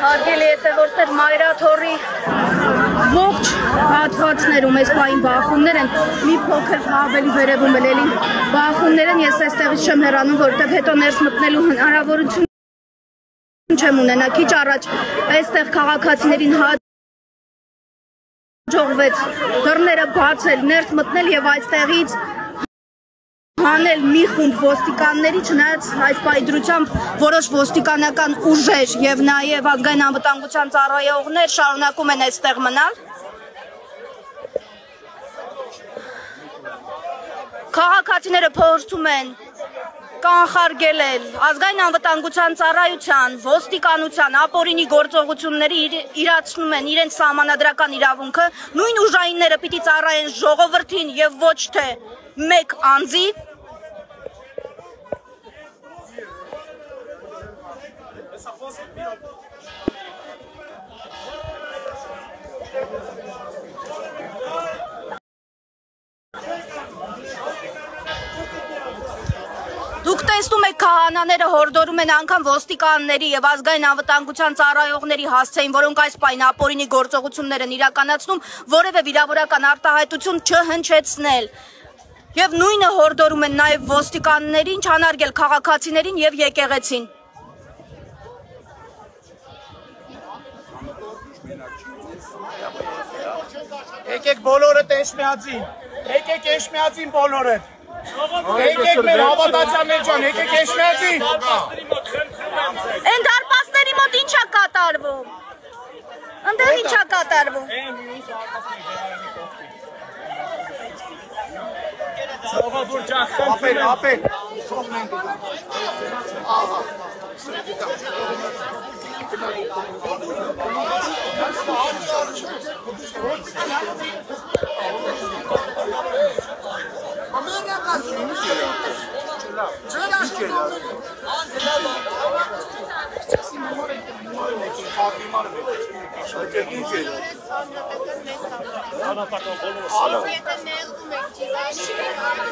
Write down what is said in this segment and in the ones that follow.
Հարգելի հետևորդներ, Մայրաթորի ողջ հատվածներում այս պահին բախումներ են, մի փոքր ավելի վերևում էլ էլի բախումներ են, ես այստեղից չեմ հեռանում, որտեղ հետո ներս մտնելու հնարավորություն չեմ ունենա, քիչ առաջ այստեղ քաղաքացիներին հաջողվեց դռները բացել, ներս մտնել եւ այստեղից հանել մի խումբ ոստիկանների, չնայած այս պայդրությամբ որոշ ոստիկանական ուժեր եւ նաեւ ազգային անվտանգության ծառայողներ շարունակում են այստեղ մնալ։ Քաղաքացիները փորձում են կանխարգելել ազգային անվտանգության ծառայության, ոստիկանության, ապօրինի գործողությունների իրացնում են իրենց սահմանադրական իրավունքը, նույն ուժայինները պիտի ծառայեն ժողովրդին եւ ոչ թե մեկ անձի։ Դուք տեսնում եք քահանաները հորդորում են անգամ ոստիկանների եւ ազգային անվտանգության ծառայողների հասցեին, որոնք այս պահին ապօրինի գործողություններ են իրականացնում, որևէ վիրավորական արտահայտություն չհնչեցնել։ Եվ նույնը հորդորում են նաեւ ոստիկաններին չանարգել քաղաքացիներին եւ եկեղեցին։ Եկեք բոլորը Էշմիածին, եկեք Էշմիածին բոլորը։ Եկեք մեր հավատացյալ մեր ջան, եկեք Էշմիածին։ Են դարպասների մոտ ինչ է կատարվում։ Ընդեղ ինչ է կատարվում։ Ժողովուրդ ջան, խնդրեմ, ապեր։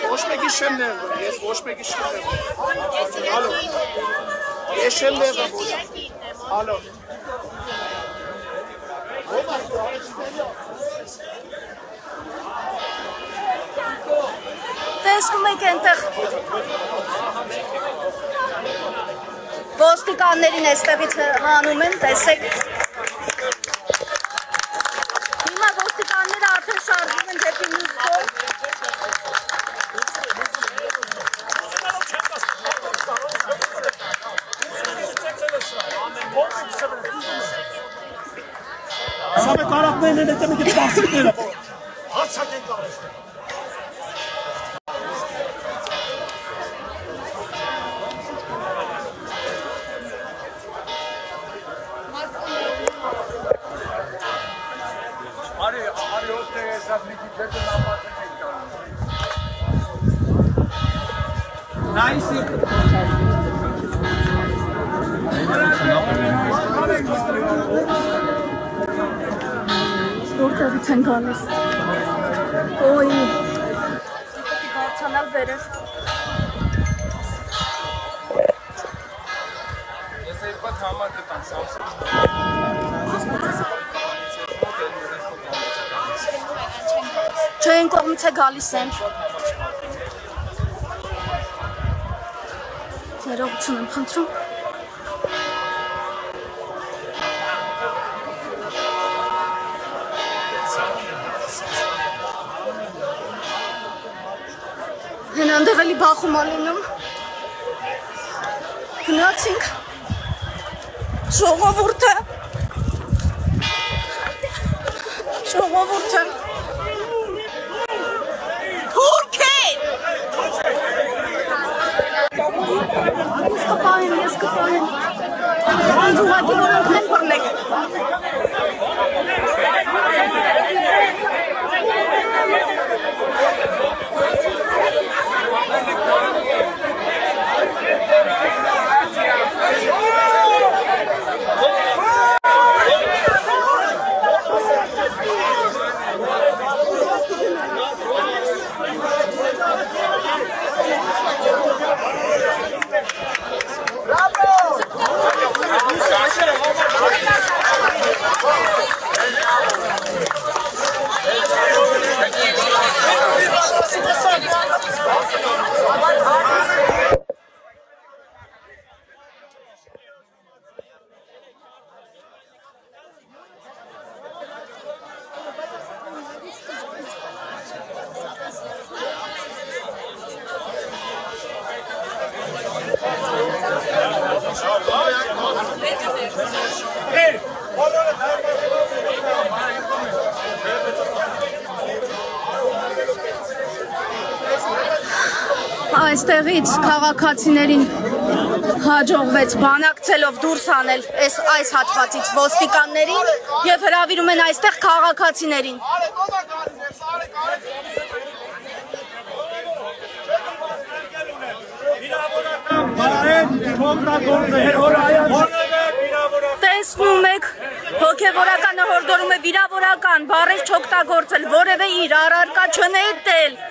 Ոչ մեկի շեմ ներվում, ես ոչ մեկի շեմ ներվում։ Ալո, ես շեմ ներվում։ Ալո։ Տեսնում եք այնտեղ ոստիկաններին այստեղից հանում են, տեսեք։ Հիմա ոստիկանները արդեն շարժվում են դեպի մյուս կողմ։ Սամե կարապներն են այդտեղ եկեք տասիկները։ Հարցակ են կարես։ Որտեղից են գալիս։ Ոյ։ Բարձանալ վերև։ Ես երկու համար կտամ սամսում։ Չեն կողմից է գալիս են։ Ներողություն եմ խնդրում։ Հեն անդեղ էլի բախում ալինում։ Գնացինք։ Ժողովուրդը։ Ժողովուրդը։ Ես կպահեմ։ Անց ուղղակի որոնք են բռնեք։ Bravo! այստեղից քաղաքացիներին հաջողվեց բանակցելով դուրս անել այս հատվածից ոստիկաններին եւ հրավիրում են այստեղ քաղաքացիներին։ Տեսնում եք, հոգևորականը հորդորում է վիրավորական բառեր չօգտագործել, որևէ իր առարկա չնետել։